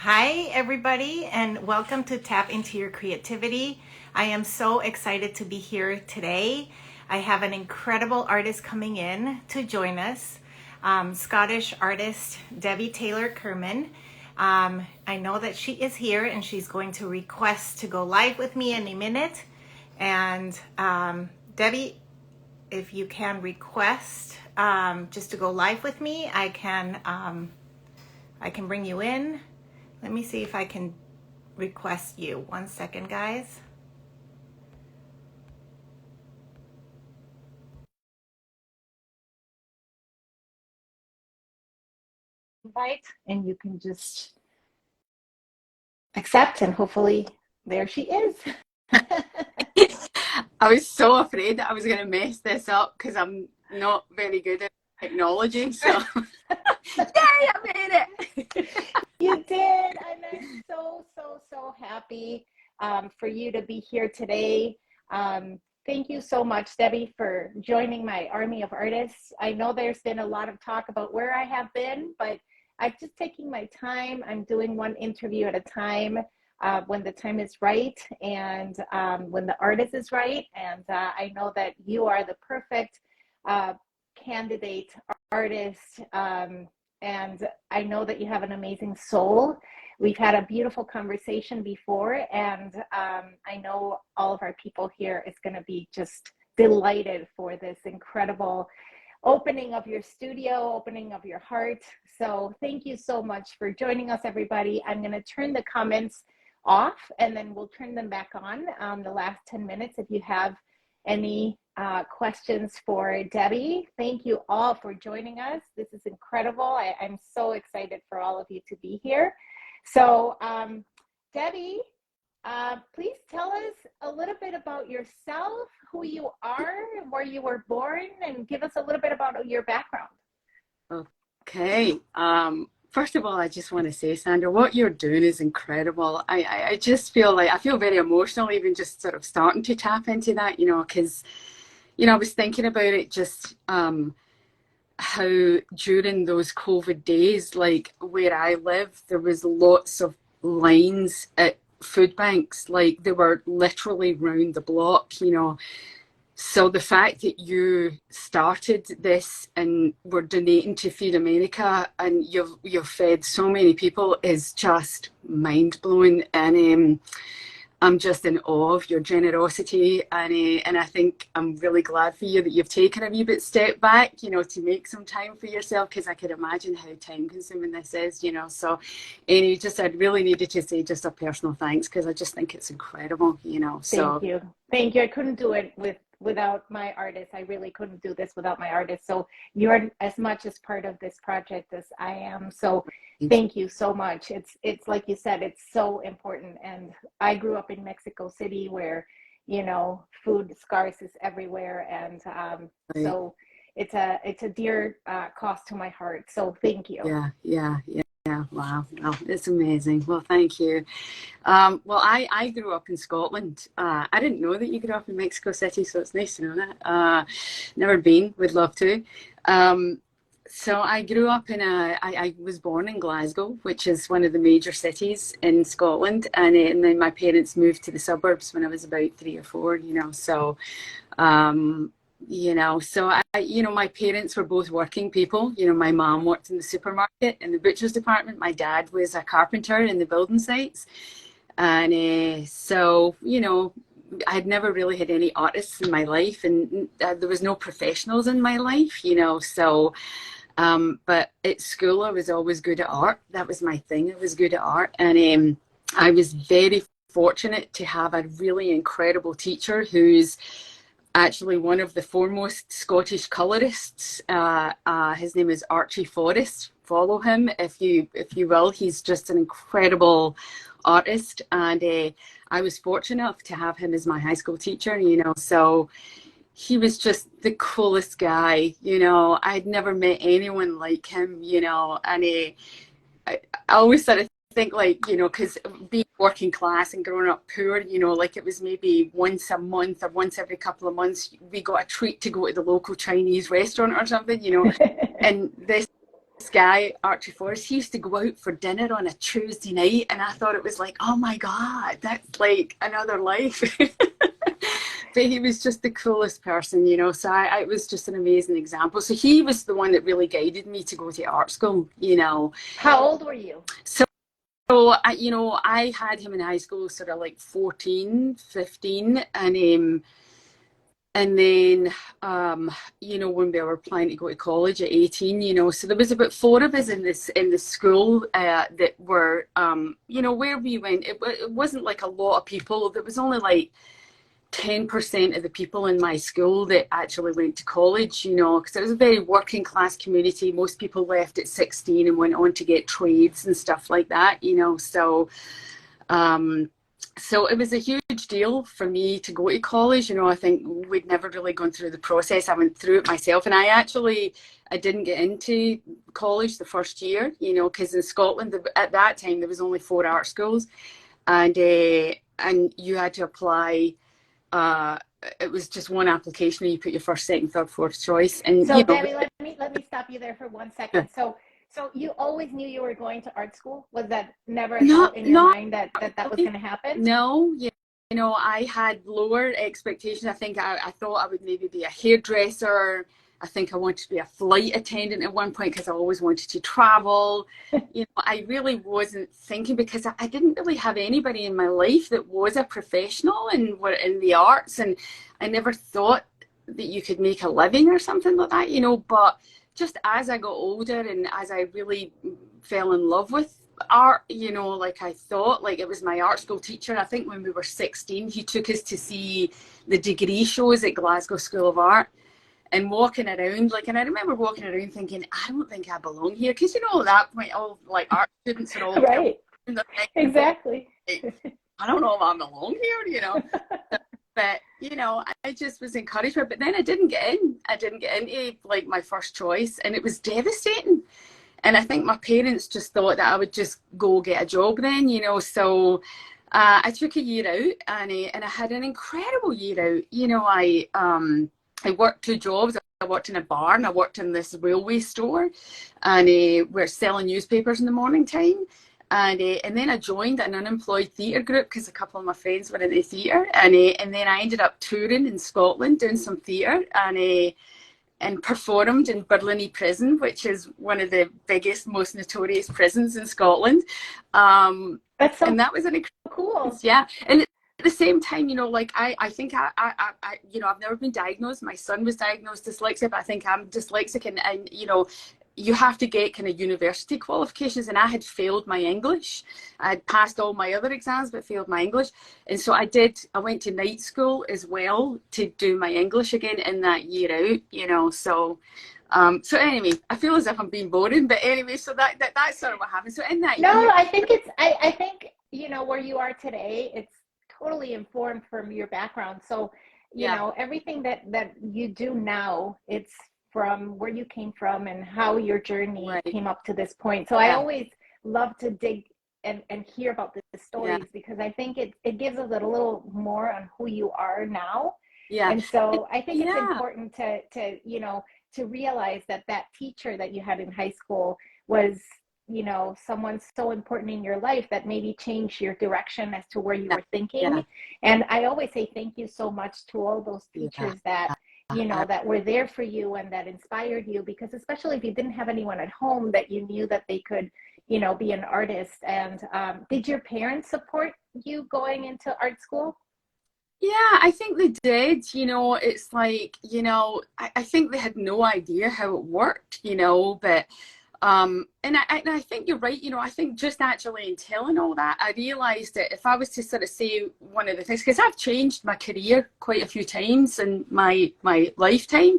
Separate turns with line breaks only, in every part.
Hi, everybody, and welcome to Tap Into Your Creativity. I am so excited to be here today. I have an incredible artist coming in to join us, Scottish artist Debbie Taylor-Kerman. I know that she is here and she's going to request to go live with me any minute. And Debbie, if you can request just to go live with me, I can bring you in. Let me see if I can request you. 1 second, guys. Invite, and you can just accept, and hopefully there she is.
I was so afraid that I was going to mess this up because I'm not very good at technology. So, yay, I made it.
You did, and I'm so happy for you to be here today. Thank you so much, Debbie, for joining my army of artists. I know there's been a lot of talk about where I have been, but I'm just taking my time. I'm doing one interview at a time when the time is right and when the artist is right. And I know that you are the perfect candidate artist. And I know that you have an amazing soul. We've had a beautiful conversation before, and I know all of our people here is going to be just delighted for this incredible opening of your studio, opening of your heart. So thank you so much for joining us, everybody. I'm going to turn the comments off, and then we'll turn them back on the last 10 minutes if you have any questions for Debbie. Thank you all for joining us. This is incredible. I'm so excited for all of you to be here. So Debbie, please tell us a little bit about yourself, who you are, where you were born, and give us a little bit about your background.
Okay. First of all, I just want to say, Sandra, what you're doing is incredible. I just feel like I feel very emotional, even just sort of starting to tap into that, because, I was thinking about it just how during those COVID days, like where I live, there was lots of lines at food banks, like they were literally round the block, So the fact that you started this and were donating to Feed America and you've fed so many people is just mind blowing, and I'm just in awe of your generosity, and I think I'm really glad for you that you've taken a wee bit step back, to make some time for yourself, because I could imagine how time consuming this is, So, and I really needed to say just a personal thanks, because I just think it's incredible, So
Thank you. I couldn't do it without my artist. I really couldn't do this without my artist. So you're as much as part of this project as I am. So thank you so much. It's like you said, it's so important. And I grew up in Mexico City where, food scarce is everywhere. And so it's a dear cause to my heart. So thank you.
Yeah. Wow. Well, it's amazing. Well, thank you. Well, I grew up in Scotland. I didn't know that you grew up in Mexico City, so it's nice to know that. Never been, would love to. So I grew up I was born in Glasgow, which is one of the major cities in Scotland. And then my parents moved to the suburbs when I was about 3 or 4, So, so my parents were both working people. My mom worked in the supermarket in the butcher's department. My dad was a carpenter in the building sites. And so, I'd never really had any artists in my life, and there was no professionals in my life, so, but at school I was always good at art. That was my thing. I was good at art. And I was very fortunate to have a really incredible teacher who's actually one of the foremost Scottish colorists. His name is Archie Forrest. Follow him if you will. He's just an incredible artist, and I was fortunate enough to have him as my high school teacher. So he was just the coolest guy. I'd never met anyone like him. And I always sort of think, like, because being working class and growing up poor, like it was maybe once a month or once every couple of months we got a treat to go to the local Chinese restaurant or something, and this this guy, Archie Forrest, he used to go out for dinner on a Tuesday night, and I thought it was like, oh my God, that's like another life. But he was just the coolest person, you know, so it was just an amazing example. So he was the one that really guided me to go to art school, you know.
How old were you?
So, you know, I had him in high school sort of like 14, 15, and then, you know, when we were planning to go to college at 18, you know, so there was about 4 of us in the school that were, you know, where we went, it wasn't like a lot of people. There was only like 10% of the people in my school that actually went to college, you know, because it was a very working class community. Most people left at 16 and went on to get trades and stuff like that, you know, so it was a huge deal for me to go to college. You know, I think we'd never really gone through the process. I went through it myself, and I didn't get into college the first year, you know, because in Scotland at that time there was only 4 art schools, and you had to apply. It was just one application, and you put your first, second, third, fourth choice. And
so,
you know,
Debbie, let me stop you there for 1 second. So you always knew you were going to art school? Was that never a thought in your mind that was going to happen?
No, you know, I had lower expectations. I think I thought I would maybe be a hairdresser. I think I wanted to be a flight attendant at one point because I always wanted to travel. You know, I really wasn't thinking, because I didn't really have anybody in my life that was a professional and were in the arts, and I never thought that you could make a living or something like that, you know. But just as I got older and as I really fell in love with art, you know, like I thought, like it was my art school teacher. I think when we were 16, he took us to see the degree shows at Glasgow School of Art. And walking around, like, and I remember walking around thinking, I don't think I belong here. Because, you know, at that point, all like art students are all
right. Exactly.
I don't know if I belong here, you know. But, you know, I just was encouraged. But then I didn't get in. I didn't get into like my first choice, and it was devastating. And I think my parents just thought that I would just go get a job then, you know. So I took a year out, and I had an incredible year out. You know, I worked 2 jobs. I worked in a bar and I worked in this railway store, and we're selling newspapers in the morning time. And then I joined an unemployed theatre group because a couple of my friends were in the theatre, and then I ended up touring in Scotland doing some theatre, and performed in Burlinnie Prison, which is one of the biggest, most notorious prisons in Scotland.
That's so
and that was an
cool.
Yeah, and at the same time, you know, like I think I you know, I've never been diagnosed. My son was diagnosed dyslexic, but I think I'm dyslexic, and you know, you have to get kind of university qualifications, and I had failed my English. I had passed all my other exams but failed my English, and so I went to night school as well to do my English again in that year out, you know. So anyway, I feel as if I'm being boring, but anyway, so that's sort of what happened. So in that year,
I think I think, you know, where you are today, it's totally informed from your background. So, you know, everything that you do now, it's from where you came from and how your journey came up to this point. So I always love to dig and hear about the stories, because I think it gives us a little more on who you are now. Yeah. And so I think it's important to, you know, to realize that teacher that you had in high school was, you know, someone so important in your life that maybe changed your direction as to where you were thinking. Yeah. And I always say thank you so much to all those teachers that, you know, that were there for you and that inspired you, because especially if you didn't have anyone at home that you knew that they could, you know, be an artist. And did your parents support you going into art school?
Yeah, I think they did. You know, it's like, you know, I think they had no idea how it worked, you know, but and I think you're right. You know, I think just actually in telling all that, I realized that if I was to sort of say one of the things, because I've changed my career quite a few times in my lifetime,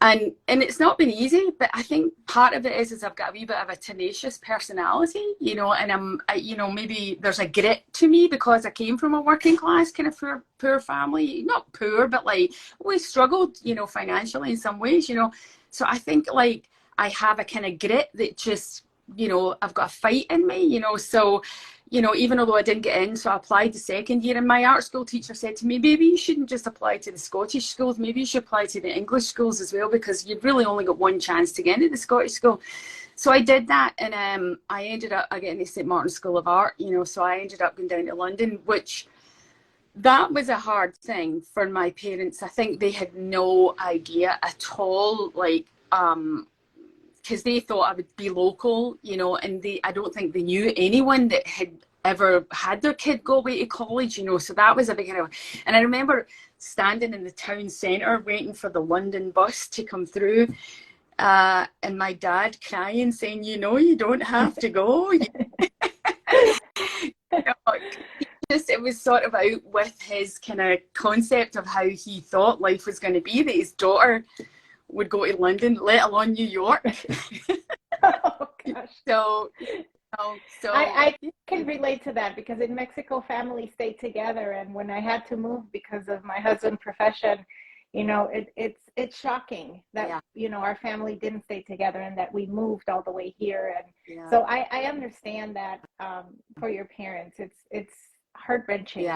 and it's not been easy, but I think part of it is I've got a wee bit of a tenacious personality, you know, and you know, maybe there's a grit to me because I came from a working class kind of poor family, not poor, but like we struggled, you know, financially in some ways, you know. So I think like I have a kind of grit that just, you know, I've got a fight in me, you know. So, you know, even although I didn't get in, so I applied the second year, and my art school teacher said to me, maybe you shouldn't just apply to the Scottish schools, maybe you should apply to the English schools as well, because you've really only got one chance to get into the Scottish school. so I did that, and I ended up getting to St. Martin's School of Art, you know, so I ended up going down to London, which that was a hard thing for my parents. I think they had no idea at all, like, because they thought I would be local, you know, and I don't think they knew anyone that had ever had their kid go away to college, you know, so that was a big deal. And I remember standing in the town centre waiting for the London bus to come through, and my dad crying, saying, you know, you don't have to go. You know, it was sort of out with his kind of concept of how he thought life was going to be, that his daughter would go to London, let alone New York.
Oh, gosh.
So
I can relate to that, because in Mexico, families stay together. And when I had to move because of my husband's profession, you know, it's shocking that, you know, our family didn't stay together and that we moved all the way here. And so I understand that for your parents, it's heart-wrenching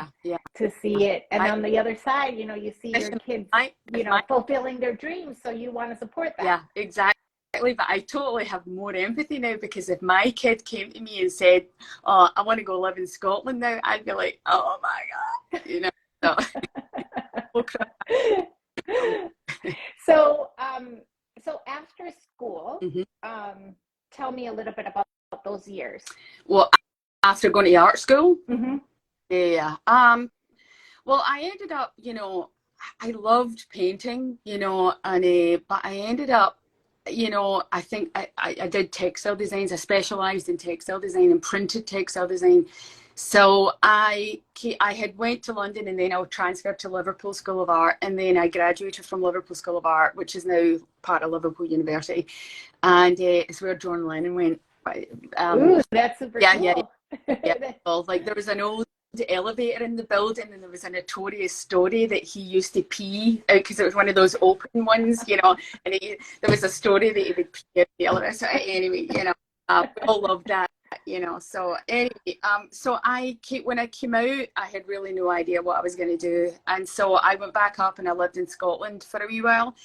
to see it. And on the other side, you know, you see your kids, you know, fulfilling their dreams, so you want to support that.
Yeah, exactly. But I totally have more empathy now, because if my kid came to me and said, oh, I want to go live in Scotland now, I'd be like, oh my God, you know.
So, so after school, tell me a little bit about those years.
Well, after going to art school,
Mm-hmm.
well, I ended up, you know, I loved painting, you know, and but I ended up, you know, I think I did textile designs. I specialized in textile design and printed textile design. So I had went to London, and then I was transferred to Liverpool School of Art, and then I graduated from Liverpool School of Art, which is now part of Liverpool University, and it's where John Lennon went.
Ooh, that's super cool.
Well, like, there was an old elevator in the building, and there was a notorious story that he used to pee out, because it was one of those open ones, you know, and there was a story that he would pee out the elevator. So anyway, you know, we all loved that, you know. So anyway, so when I came out, I had really no idea what I was going to do, and so I went back up and I lived in Scotland for a wee while.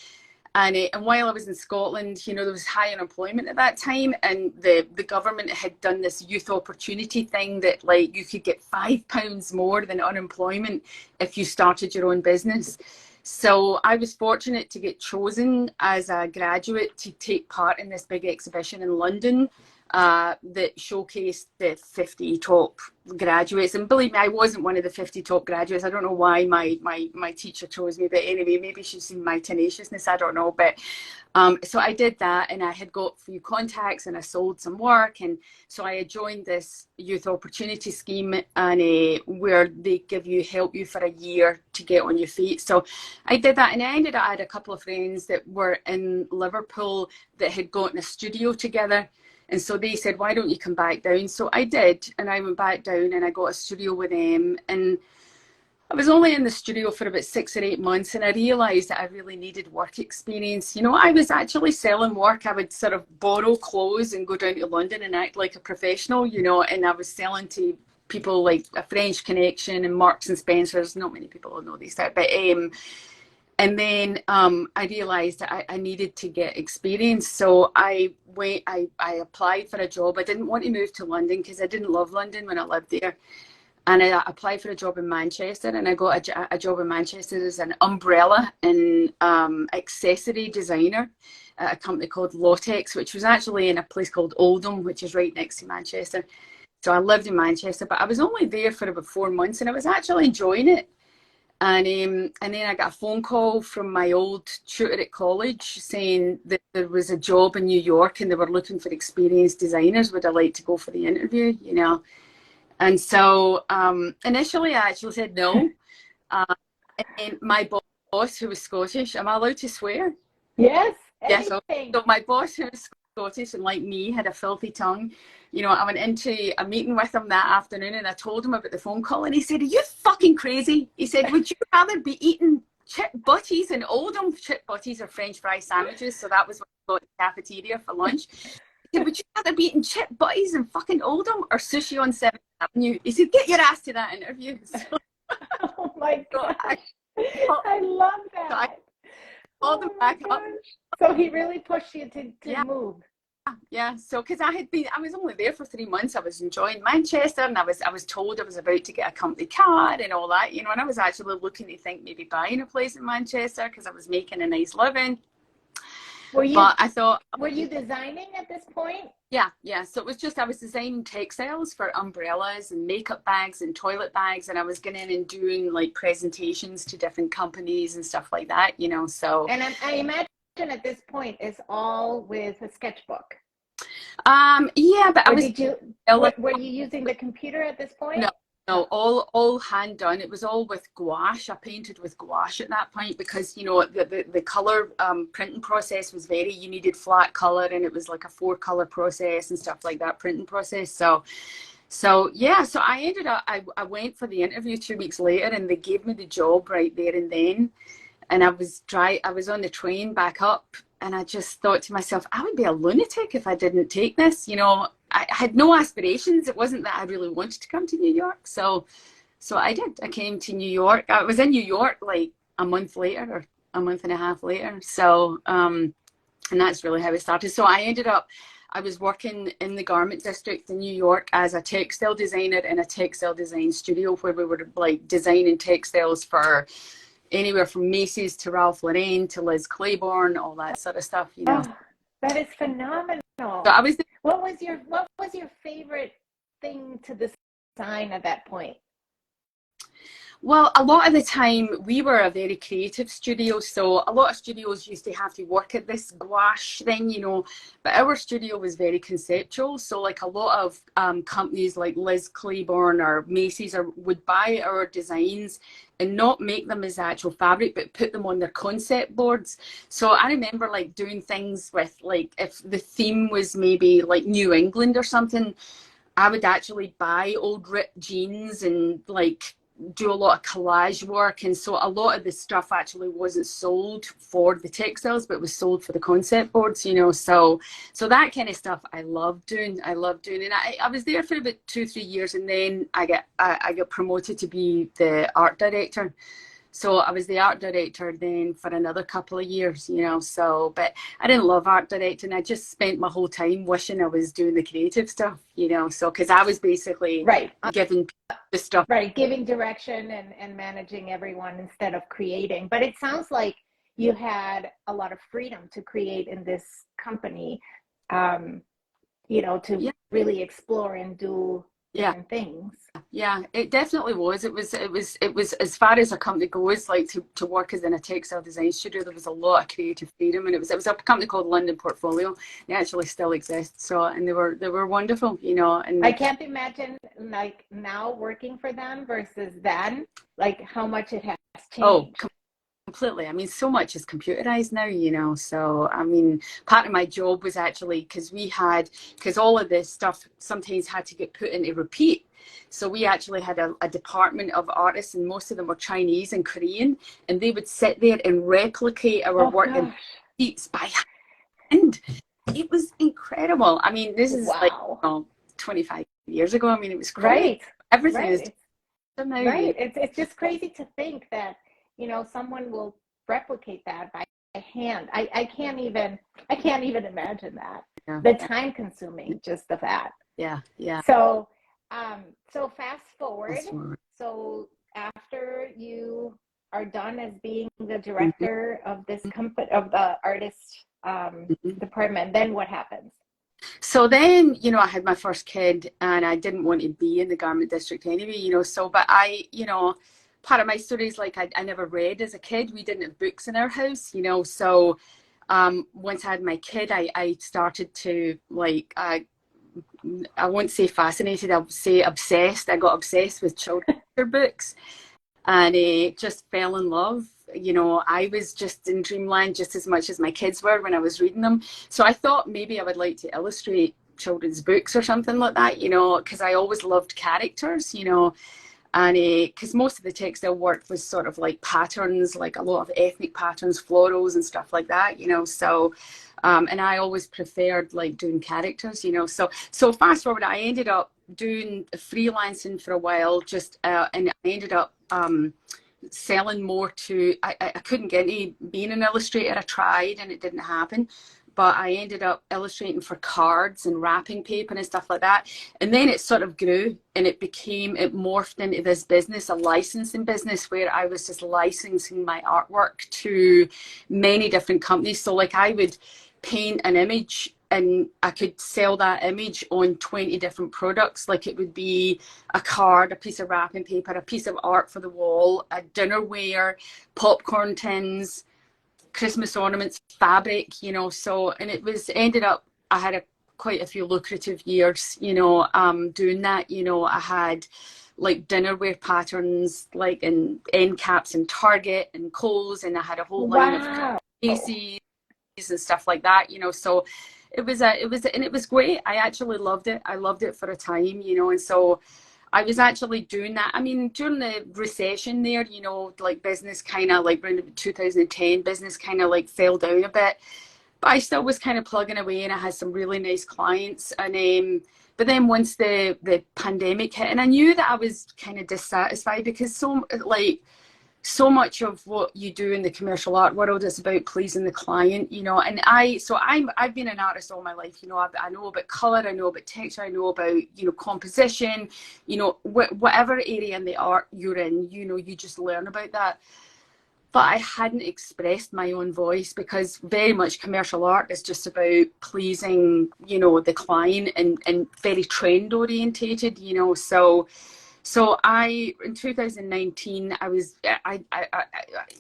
And while I was in Scotland, you know, there was high unemployment at that time, and the government had done this youth opportunity thing that, like, you could get £5 more than unemployment if you started your own business. So I was fortunate to get chosen as a graduate to take part in this big exhibition in London that showcased the 50 top graduates. And believe me, I wasn't one of the 50 top graduates. I don't know why my teacher chose me, but anyway, maybe she's seen my tenaciousness, I don't know. But so I did that, and I had got a few contacts, and I sold some work, and so I had joined this youth opportunity scheme, and where they help you for a year to get on your feet. So I did that, and I had a couple of friends that were in Liverpool that had gotten a studio together. And so they said, why don't you come back down? So I did, and I went back down, and I got a studio with them. And I was only in the studio for about 6 or 8 months, and I realised that I really needed work experience. You know, I was actually selling work. I would sort of borrow clothes and go down to London and act like a professional, you know, and I was selling to people like a French Connection and Marks and Spencer's. Not many people will know these, but and then I realised that I needed to get experience. So I applied for a job. I didn't want to move to London because I didn't love London when I lived there. And I applied for a job in Manchester, and I got a job in Manchester as an umbrella and accessory designer at a company called Lotex, which was actually in a place called Oldham, which is right next to Manchester. So I lived in Manchester, but I was only there for about 4 months, and I was actually enjoying it. And then I got a phone call from my old tutor at college saying that there was a job in New York and they were looking for experienced designers. Would I like to go for the interview, you know? And so initially I actually said no. And my boss, who was Scottish, am I allowed to swear?
Yes.
Yes. So my boss, who was Scottish and like me, had a filthy tongue. You know, I went into a meeting with him that afternoon, and I told him about the phone call, and he said, "Are you fucking crazy?" He said, "Would you rather be eating chip butties in Oldham?" Chip butties are French fry sandwiches, so that was what I got in the cafeteria for lunch. He said, "Would you rather be eating chip butties in fucking Oldham or sushi on 7th Avenue?" He said, "Get your ass to that interview." So,
oh my gosh. I love that.
So I called him back up.
So he really pushed you to move.
yeah. So, because I was only there for 3 months. I was enjoying Manchester, and I was told I was about to get a company car and all that, you know. And I was actually looking to think maybe buying a place in Manchester because I was making a nice living. But I thought,
were you designing at this point?
yeah. So it was just I was designing textiles for umbrellas and makeup bags and toilet bags, and I was going in and doing like presentations to different companies and stuff like that, you know. So,
and I imagine at this point it's all with a sketchbook.
Yeah, but
or were you using the computer at this point?
No, all hand done. It was all with gouache. I painted with gouache at that point because, you know, the color printing process was you needed flat color, and it was like a 4-color process and stuff like that, printing process. So yeah, so I ended up, I went for the interview 2 weeks later, and they gave me the job right there and then. And I was on the train back up, and I just thought to myself, I would be a lunatic if I didn't take this. You know, I had no aspirations. It wasn't that I really wanted to come to New York. So I did. I came to New York. I was in New York like a month later or a month and a half later. So, and that's really how it started. So I was working in the garment district in New York as a textile designer in a textile design studio where we were like designing textiles for anywhere from Macy's to Ralph Lauren to Liz Claiborne, all that sort of stuff, you know.
Oh, that is phenomenal.
So I was.
What was your favorite thing to design at that point?
Well, a lot of the time we were a very creative studio, so a lot of studios used to have to work at this gouache thing, you know, but our studio was very conceptual. So like a lot of companies like Liz Claiborne or Macy's would buy our designs and not make them as actual fabric, but put them on their concept boards. So I remember like doing things with like, if the theme was maybe like New England or something, I would actually buy old ripped jeans and like do a lot of collage work, and so a lot of the stuff actually wasn't sold for the textiles, but was sold for the concept boards, you know. So that kind of stuff I love doing, and I was there for about 2-3 years, and then I got promoted to be the art director. So I was the art director then for another couple of years, you know. So, but I didn't love art directing. I just spent my whole time wishing I was doing the creative stuff, you know. So, because I was basically giving the stuff.
Right, giving direction and managing everyone instead of creating. But it sounds like you had a lot of freedom to create in this company, you know, to really explore and do different things.
Yeah, it definitely was. It was as far as a company goes, like to work as in a textile design studio, there was a lot of creative freedom, and it was a company called London Portfolio. It actually still exists. So, and they were wonderful, you know. And
I can't imagine like now working for them versus then, like how much it has changed.
Oh, completely. I mean, so much is computerized now, you know. So, I mean, part of my job was actually because all of this stuff sometimes had to get put into repeat. So we actually had a department of artists, and most of them were Chinese and Korean, and they would sit there and replicate our work in repeats by hand. It was incredible. I mean, this is like 25 years ago. I mean, it was crazy.
Right.
Everything
right.
is
right. It's just crazy to think that, you know, someone will replicate that by hand. I can't even imagine that. The time consuming just of that.
Yeah.
So fast forward. So after you are done as being the director of this company, of the artist department, then what happens?
So then, you know, I had my first kid, and I didn't want to be in the garment district anyway, you know. So, but you know, part of my story is like I never read as a kid. We didn't have books in our house, you know. So once I had my kid, I started to like I won't say fascinated, I'll say obsessed. I got obsessed with children's books, and just fell in love. You know, I was just in dreamland just as much as my kids were when I was reading them. So I thought maybe I would like to illustrate children's books or something like that, you know, because I always loved characters, you know. And because most of the textile work was sort of like patterns, like a lot of ethnic patterns, florals and stuff like that, you know. So and I always preferred like doing characters, you know. So fast forward, I ended up doing freelancing for a while, just and I ended up selling more to I couldn't get any being an illustrator. I tried and it didn't happen, but I ended up illustrating for cards and wrapping paper and stuff like that. And then it sort of grew, and it morphed into this business, a licensing business, where I was just licensing my artwork to many different companies. So like I would paint an image and I could sell that image on 20 different products. Like it would be a card, a piece of wrapping paper, a piece of art for the wall, a dinnerware, popcorn tins, Christmas ornaments, fabric, you know. So, and it was ended up, I had quite a few lucrative years, you know, doing that. You know, I had like dinnerware patterns, like in end caps and Target and Kohl's, and I had a whole line of Macy's and stuff like that, you know. So it was great. I actually loved it. I loved it for a time, you know. And so I was actually doing that. I mean, during the recession there, you know, like business kind of like around 2010, business kind of like fell down a bit, but I still was kind of plugging away, and I had some really nice clients. And but then once the pandemic hit, and I knew that I was kind of dissatisfied, because so much of what you do in the commercial art world is about pleasing the client, you know. And I've been an artist all my life, you know. I know about color, I know about texture, I know about, you know, composition, you know, whatever area in the art you're in, you know, you just learn about that. But I hadn't expressed my own voice, because very much commercial art is just about pleasing, you know, the client, and very trend orientated, you know. So in 2019, I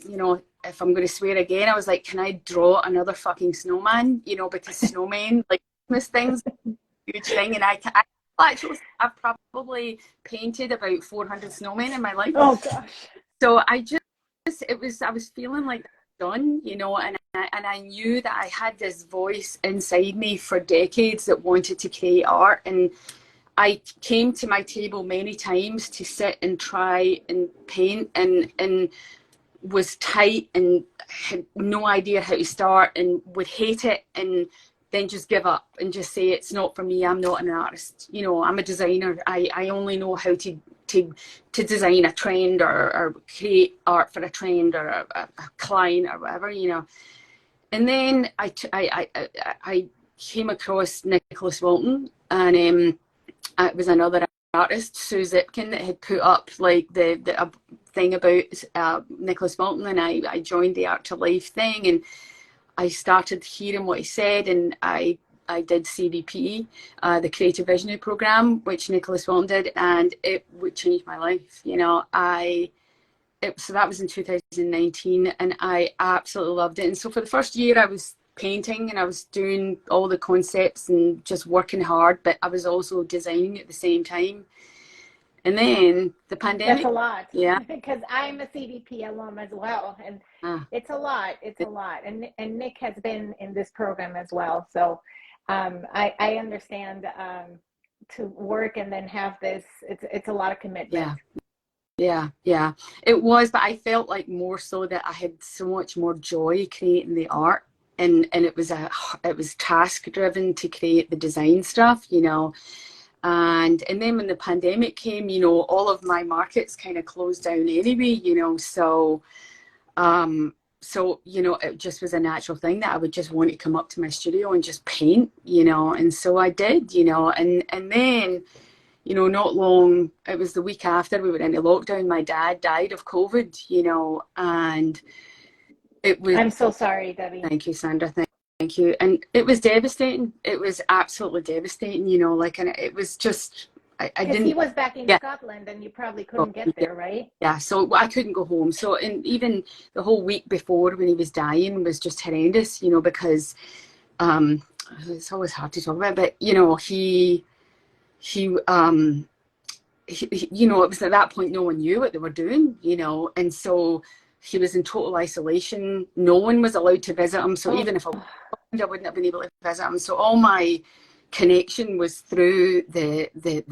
you know, if I'm going to swear again, I was like, can I draw another fucking snowman? You know, because snowmen, like Christmas things, a huge thing. And I've probably painted about 400 snowmen in my life.
Oh gosh.
So I was feeling like done, you know, and I knew that I had this voice inside me for decades that wanted to create art. And I came to my table many times to sit and try and paint, and was tight and had no idea how to start, and would hate it, and then just give up and just say, it's not for me, I'm not an artist, you know, I'm a designer, I only know how to design a trend, or create art for a trend, or a client, or whatever, you know. And then I came across Nicholas Walton, and it was another artist, Sue Zipkin, that had put up like the thing about Nicholas Walton, and I joined the Art to Life thing, and I started hearing what he said, and I did CVP, the Creative Visionary Program, which Nicholas Walton did, and it would change my life, you know. So that was in 2019, and I absolutely loved it. And so for the first year, I was painting, and I was doing all the concepts and just working hard, but I was also designing at the same time. And then the pandemic.
That's a lot.
Yeah.
Because I'm a CVP alum as well, and it's a lot. It's a lot. And Nick has been in this program as well, so I understand. To work and then have this, it's a lot of commitment.
Yeah. It was, but I felt like more so that I had so much more joy creating the art. And it was task driven to create the design stuff, you know. And then when the pandemic came, you know, all of my markets kind of closed down anyway, you know. So you know, it just was a natural thing that I would just want to come up to my studio and just paint, you know. And so I did, you know. And then, you know, not long, it was the week after we went into lockdown, my dad died of COVID, you know. And it was,
I'm so sorry, Debbie.
Thank you, Sandra. Thank you. And it was devastating. It was absolutely devastating, you know, like, and it was just, I didn't.
He was back in Scotland, and you probably couldn't get there, right?
Yeah, so I couldn't go home. So, and even the whole week before when he was dying was just horrendous, you know, because it's always hard to talk about, but, you know, he you know, it was at that point no one knew what they were doing, you know, and so he was in total isolation. No one was allowed to visit him. So even if I wouldn't have been able to visit him. So all my connection was through the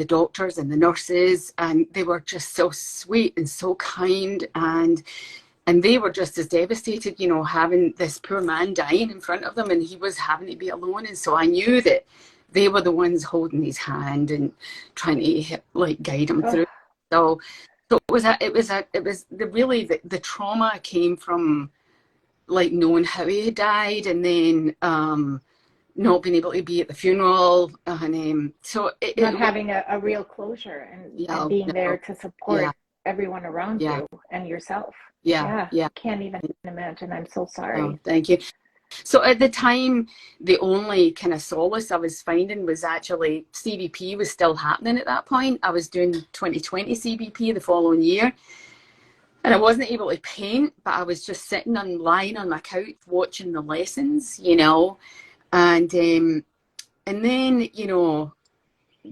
doctors and the nurses, and they were just so sweet and so kind, and they were just as devastated, you know, having this poor man dying in front of them, and he was having to be alone. And so I knew that they were the ones holding his hand and trying to like guide him through. So the trauma came from like knowing how he had died, and then not being able to be at the funeral, and so
not having a real closure,
yeah,
and being there
no,
to
yeah,
support everyone around
yeah,
you and yourself.
yeah,
Yeah,
yeah.
can't even imagine. I'm so
Oh,
sorry.
thank you. So at the time, the only kind of solace I was finding was actually CBP was still happening at that point. I was doing 2020 CBP the following year, and I wasn't able to paint, but I was just sitting and lying on my couch watching the lessons, you know. And then, you know,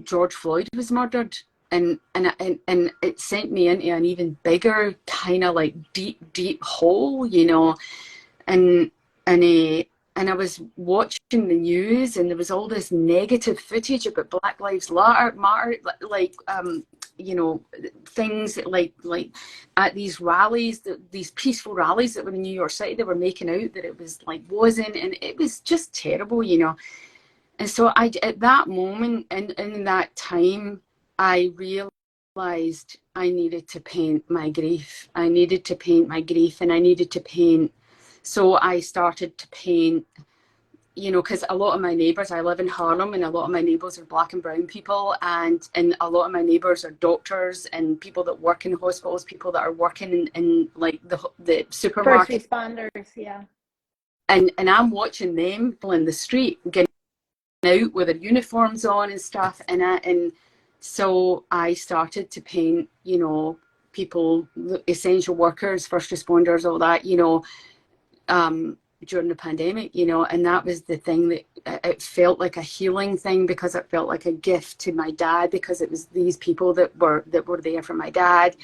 George Floyd was murdered, and it sent me into an even bigger kind of like deep hole, you know. And and and I was watching the news, and there was all this negative footage about Black Lives Matter, like you know, things like at these rallies, these peaceful rallies that were in New York City, they were making out that it was like wasn't, and it was just terrible, you know. And so I, at that moment, and in that time, I realized I needed to paint my grief. I needed to paint my grief, and I needed to paint. So I started to paint, you know, because a lot of my neighbors, I live in Harlem, and a lot of my neighbors are Black and brown people, and a lot of my neighbors are doctors and people that work in hospitals, people that are working in like the
First
supermarket.
responders, yeah.
And I'm watching them in the street getting out with their uniforms on and stuff, and so I started to paint, you know, people, essential workers, first responders, all that, you know, during the pandemic, you know. And that was the thing that it felt like a healing thing, because it felt like a gift to my dad, because it was these people that were there for my dad.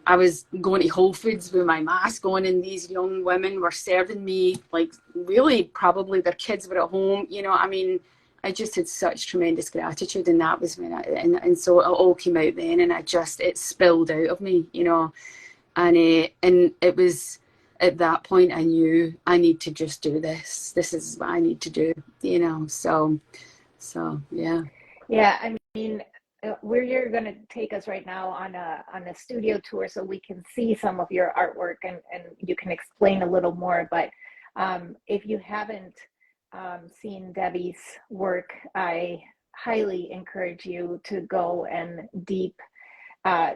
I was going to Whole Foods with my mask on, and these young women were serving me, like, really probably their kids were at home, you know. I mean, I just had such tremendous gratitude, and that was when and so it all came out then, and it spilled out of me, you know. And it was at that point I knew I need to just do this. This is what I need to do, you know. So yeah.
Yeah, I mean, where you're going to take us right now on a studio tour, so we can see some of your artwork, and you can explain a little more. But if you haven't seen Debbie's work, I highly encourage you to go and dig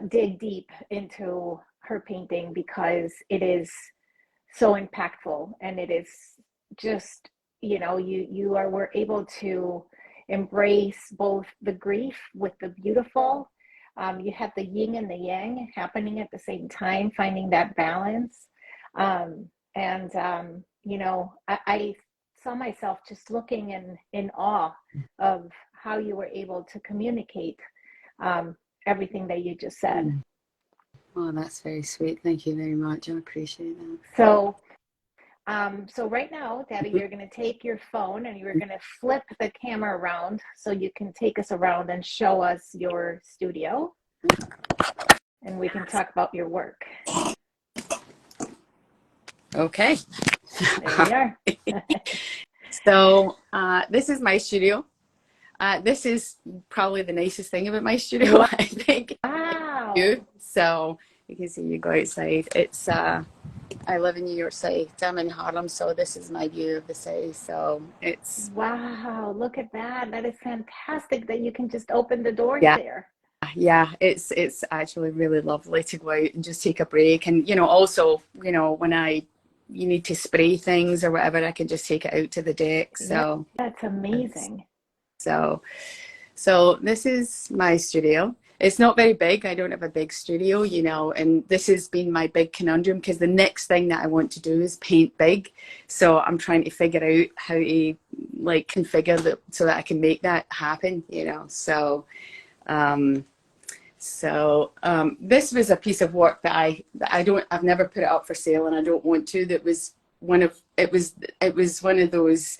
deep into her painting, because it is so impactful, and it is just, you know, were able to embrace both the grief with the beautiful. You have the yin and the yang happening at the same time, finding that balance. And you know, I saw myself just looking in awe of how you were able to communicate everything that you just said.
Oh, that's very sweet. Thank you very much. I appreciate that.
So right now, Debbie, you're going to take your phone and you're going to flip the camera around so you can take us around and show us your studio, and we can talk about your work.
Okay.
There we are.
So this is my studio. This is probably the nicest thing about my studio,
Wow.
I think.
Wow.
So you can see, you go outside. It's I live in New York City. I'm in Harlem, so this is my view of the city. So it's
Wow, look at that. That is fantastic that you can just open the doors there.
Yeah, it's actually really lovely to go out and just take a break. And, you know, also, you know, when you need to spray things or whatever, I can just take it out to the deck. So
yeah, that's amazing.
So this is my studio. It's not very big. I don't have a big studio, you know, and this has been my big conundrum, because the next thing that I want to do is paint big. So I'm trying to figure out how to like configure that so that I can make that happen, you know. So this was a piece of work that I've never put it up for sale, and I don't want to. That was it was one of those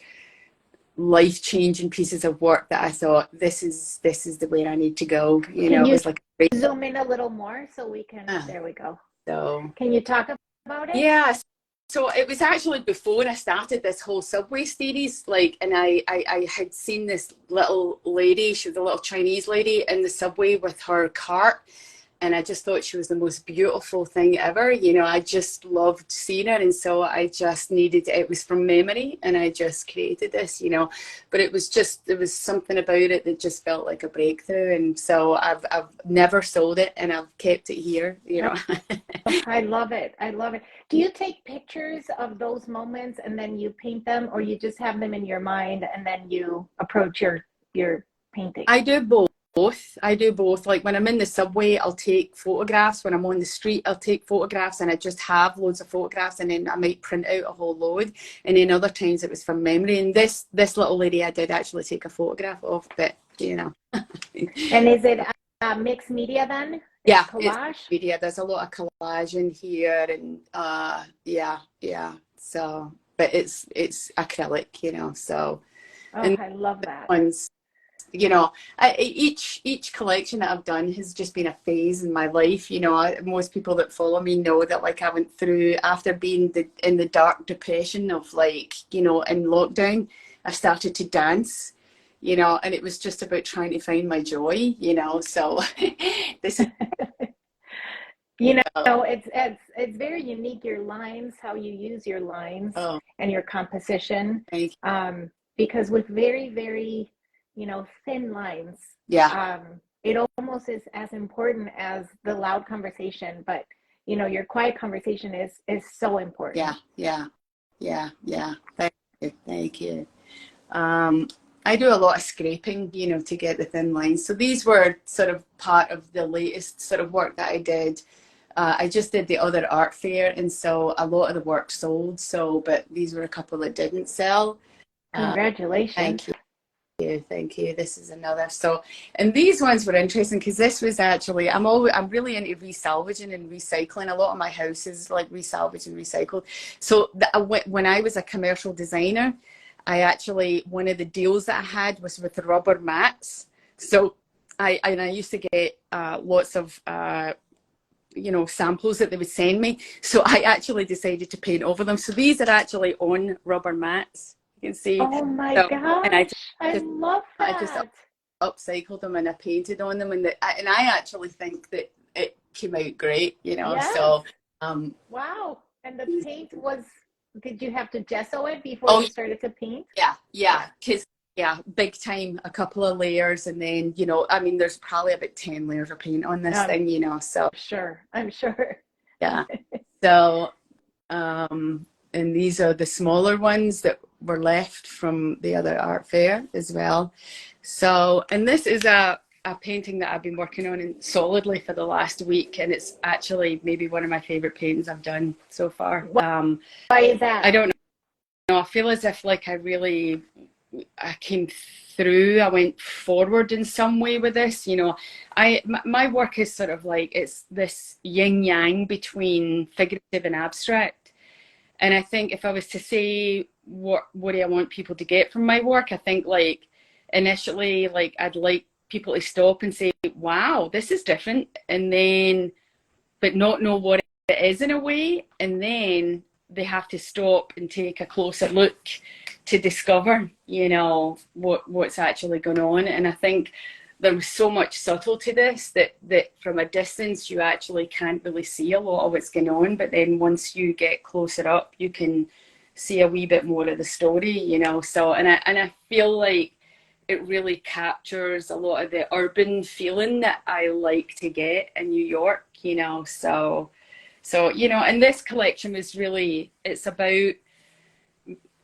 life-changing pieces of work that I thought, this is the way I need to go. You know, it was like
zoom in a little more so we can, there we go.
So
can you talk about it?
Yeah. So it was actually before I started this whole subway series, like, and I had seen this little lady, she was a little Chinese lady in the subway with her cart, and I just thought she was the most beautiful thing ever. You know, I just loved seeing her, and so I just needed, it was from memory, and I just created this, you know. But it was just, there was something about it that just felt like a breakthrough, and so I've never sold it, and I've kept it here, you know.
I love it. I love it. Do you take pictures of those moments and then you paint them, or you just have them in your mind and then you approach your painting?
I do both. I do both. Like when I'm in the subway, I'll take photographs. When I'm on the street, I'll take photographs, and I just have loads of photographs, and then I might print out a whole load. And then other times it was from memory. And this little lady, I did actually take a photograph of, but you know.
And is it mixed media then?
Yeah,
collage?
it's media. There's a lot of collage in here, and yeah. So, but it's acrylic, you know. So,
Oh,
and
I love that.
ones, you know, each collection that I've done has just been a phase in my life. You know, most people that follow me know that, like, I went through, after being in the dark depression of, like, you know, in lockdown, I started to dance, you know, and it was just about trying to find my joy, you know. So this is,
You know, it's very unique, your lines, how you use your lines
oh,
and your composition.
thank you.
Because with very, very, you know, thin lines,
Yeah,
it almost is as important as the loud conversation, but you know, your quiet conversation is so important.
yeah. Thank you. I do a lot of scraping, you know, to get the thin lines. So these were sort of part of the latest sort of work that I did. I just did the other art fair, and so a lot of the work sold. So, but these were a couple that didn't sell.
Congratulations.
Thank you, thank you. This is another. So, and these ones were interesting because this was actually, I'm really into resalvaging and recycling. A lot of my house is like resalvaged and recycled. So when I was a commercial designer, I actually, one of the deals that I had was with rubber mats. So I used to get lots of you know, samples that they would send me. So I actually decided to paint over them. So these are actually on rubber mats. You can see.
Oh my
So, and
gosh, I
just
love
I just
that.
upcycled them, and I painted on them, and I actually think that it came out great, you know.
Yes.
So
Wow. And the paint was, did you have to gesso it before
oh
you started to paint?
yeah, because yeah, big time, a couple of layers, and then, you know, I mean, there's probably about 10 layers of paint on this
Um,
thing, you know. So
sure. I'm sure.
yeah. So and these are the smaller ones that were left from the other art fair as well. So, and this is a painting that I've been working on solidly for the last week, and it's actually maybe one of my favorite paintings I've done so far.
Why is that?
I don't know. I feel as if, like, I came through, I went forward in some way with this, you know. My work is sort of like, it's this yin yang between figurative and abstract. And I think if I was to say what do I want people to get from my work, I think, like, initially, like, I'd like people to stop and say, wow, this is different, and then, but not know what it is in a way, and then they have to stop and take a closer look to discover, you know, what's actually going on. And I think there was so much subtle to this that from a distance you actually can't really see a lot of what's going on, but then once you get closer up, you can see a wee bit more of the story, you know. So, and I feel like it really captures a lot of the urban feeling that I like to get in New York, you know. So you know, and this collection was really, it's about,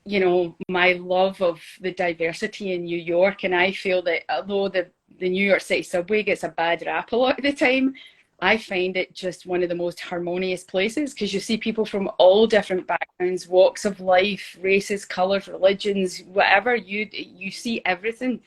you know, my love of the diversity in New York. And I feel that although the New York City subway gets a bad rap a lot of the time, I find it just one of the most harmonious places, because you see people from all different backgrounds, walks of life, races, colors, religions, whatever. You see everything,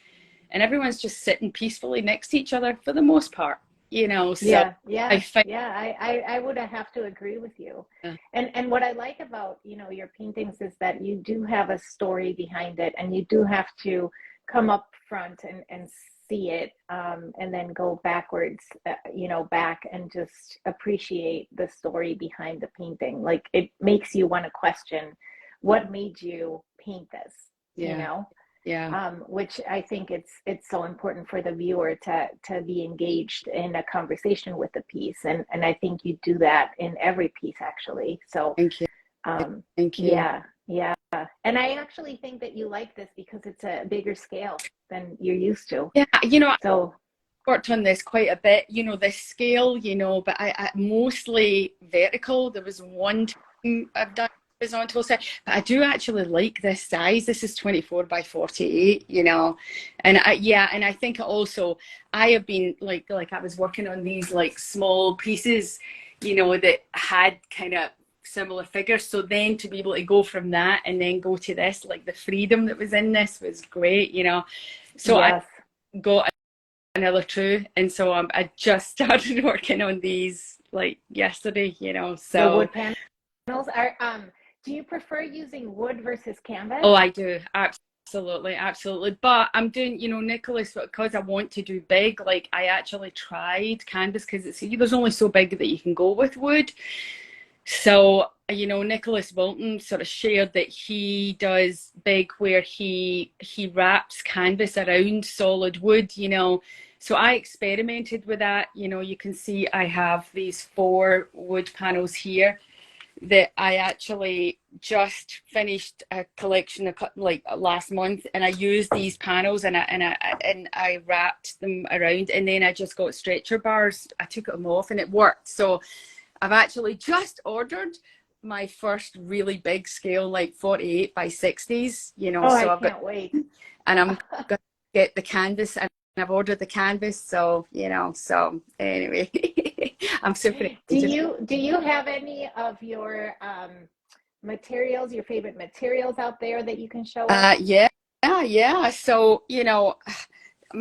and everyone's just sitting peacefully next to each other for the most part, you know. So I find,
I would have to agree with you.
yeah,
And what I like about, you know, your paintings is that you do have a story behind it, and you do have to come up front and see it, and then go backwards, you know, back and just appreciate the story behind the painting. Like, it makes you want to question what made you paint this, you
yeah,
know?
Yeah.
which I think it's so important for the viewer to be engaged in a conversation with the piece, and I think you do that in every piece actually. So
Thank you. Thank you.
yeah, yeah, and I actually think that you like this because it's a bigger scale than you're used to.
Yeah,
So
worked on this quite a bit, this scale, but I mostly vertical. There was one time I've done horizontal set, but I do actually like this size. This is 24 by 48, and I think also I have been like I was working on these like small pieces, that had kind of similar figures. So then to be able to go from that and then go to this, like the freedom that was in this was great, So
yes.
I got another two, and so I just started working on these like yesterday,
The
so
wood panels are do you prefer using wood versus canvas?
oh, I do, absolutely, but I'm doing, Nicholas, because I want to do big, like I actually tried canvas because there's only so big that you can go with wood. So, Nicholas Wilton sort of shared that he does big where he wraps canvas around solid wood, So I experimented with that. You can see I have these 4 wood panels here that I actually just finished a collection like last month, and I used these panels and I wrapped them around, and then I just got stretcher bars. I took them off and it worked. So I've actually just ordered my first really big scale, like 48 by 60s,
Oh,
so
I can't wait.
and I'm going to get the canvas, and I've ordered the canvas. So, so anyway, I'm super excited.
Do you have any of your materials, your favorite materials out there that you can show us?
Yeah. So,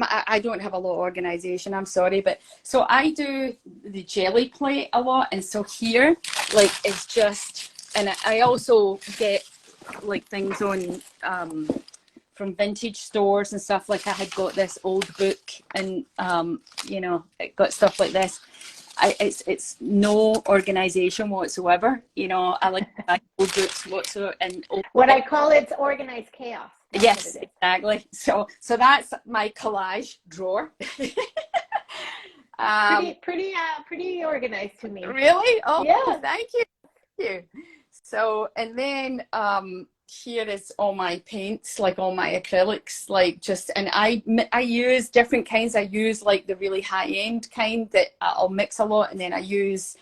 I don't have a lot of organization, I'm sorry, but so I do the jelly plate a lot, and so here, like, it's just, and I also get like things on from vintage stores and stuff. Like I had got this old book, and it got stuff like this. It's no organization whatsoever. I like old books whatsoever, and
What I call it's organized chaos. That's
yes,
what it is.
exactly. So that's my collage drawer.
Pretty organized to me.
Really? Oh,
Yes.
thank you. So, and then here is all my paints, like all my acrylics, like just, and I use different kinds. I use like the really high end kind that I'll mix a lot, and then I use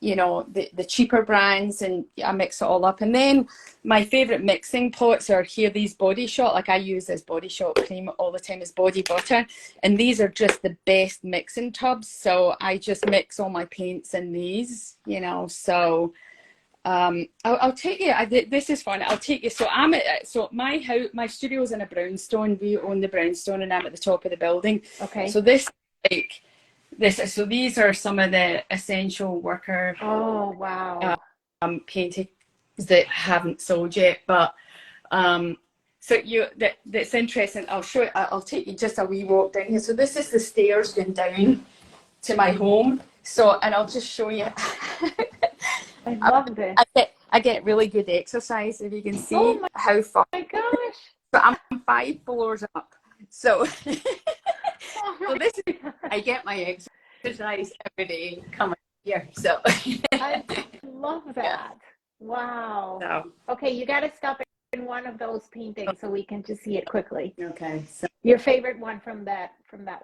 the cheaper brands, and I mix it all up. And then my favorite mixing pots are here, these Body Shop. Like I use this Body Shop cream all the time as body butter, and these are just the best mixing tubs. So I just mix all my paints in these, so I'll take you. This is fun. I'll take you. So my house, my studio is in a brownstone. We own the brownstone, and I'm at the top of the building.
Okay.
So so these are some of the essential worker
Oh, wow.
paintings that haven't sold yet, but so that's interesting. I'll show you. I'll take you just a wee walk down here. So this is the stairs going down to my home. So, and I'll just show you.
I love this.
I get really good exercise, if you can see how far.
Oh my gosh.
So I'm 5 floors up. So,
Oh
so this is, I get my exercise every day coming here. So
I love that.
Yeah.
Wow.
So,
Okay, you got to stop in one of those paintings so we can just see it quickly.
okay. So
Your favorite one from that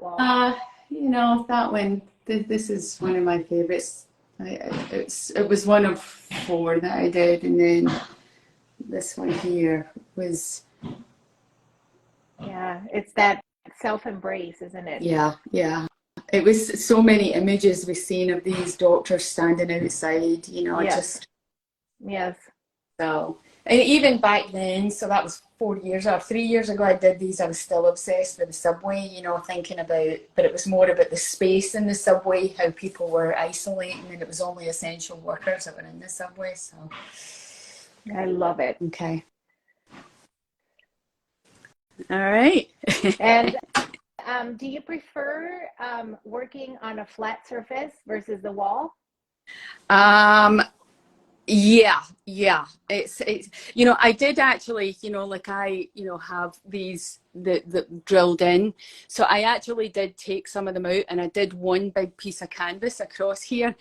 wall?
that one. This is one of my favorites. It was one of 4 that I did, and then this one here was.
Yeah, it's that self-embrace, isn't it?
Yeah. It was so many images we've seen of these doctors standing outside,
Yes.
just
Yes.
so. And even back then, so that was 3 years ago, I did these. I was still obsessed with the subway, thinking about, but it was more about the space in the subway, how people were isolating, and it was only essential workers that were in the subway. So
I love it.
okay. All right.
And do you prefer working on a flat surface versus the wall?
Yeah. It's you know, I did actually, you know, like I, you know, have these that drilled in. So I actually did take some of them out, and I did one big piece of canvas across here.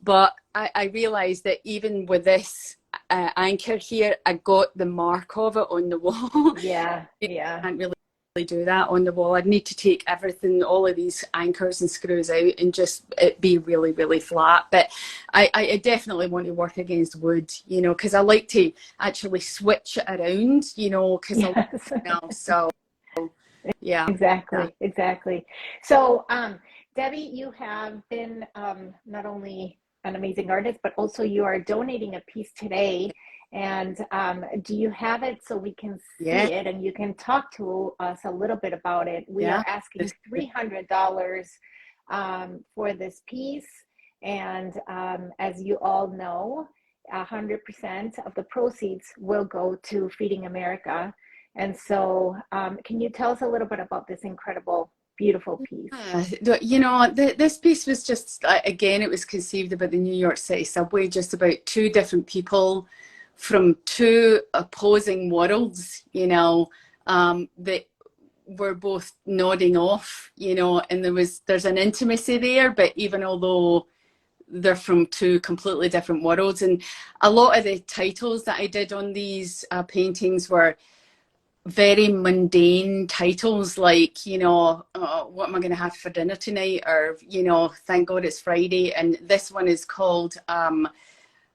But I realized that even with this anchor here, I got the mark of it on the wall.
Yeah,
You
yeah.
can't really do that on the wall. I'd need to take everything, all of these anchors and screws out, and just it be really, really flat. But I definitely want to work against wood, you know, because I like to actually switch it around, you know, because I like
Yes.
it now. So yeah, yeah,
Exactly, exactly. So, Debbie, you have been not only an amazing artist, but also you are donating a piece today. And do you have it so we can
yeah,
see it and you can talk to us a little bit about it? We
yeah.
are asking $300 for this piece. And as you all know, 100% of the proceeds will go to Feeding America. And so, can you tell us a little bit about this incredible, beautiful piece?
You know, this piece was just, again, it was conceived about the New York City subway, just about two different people from two opposing worlds, you know, that were both nodding off, you know, and there's an intimacy there, but even although they're from two completely different worlds. And a lot of the titles that I did on these paintings were very mundane titles, like, you know, what am I going to have for dinner tonight, or, you know, thank God it's Friday. And this one is called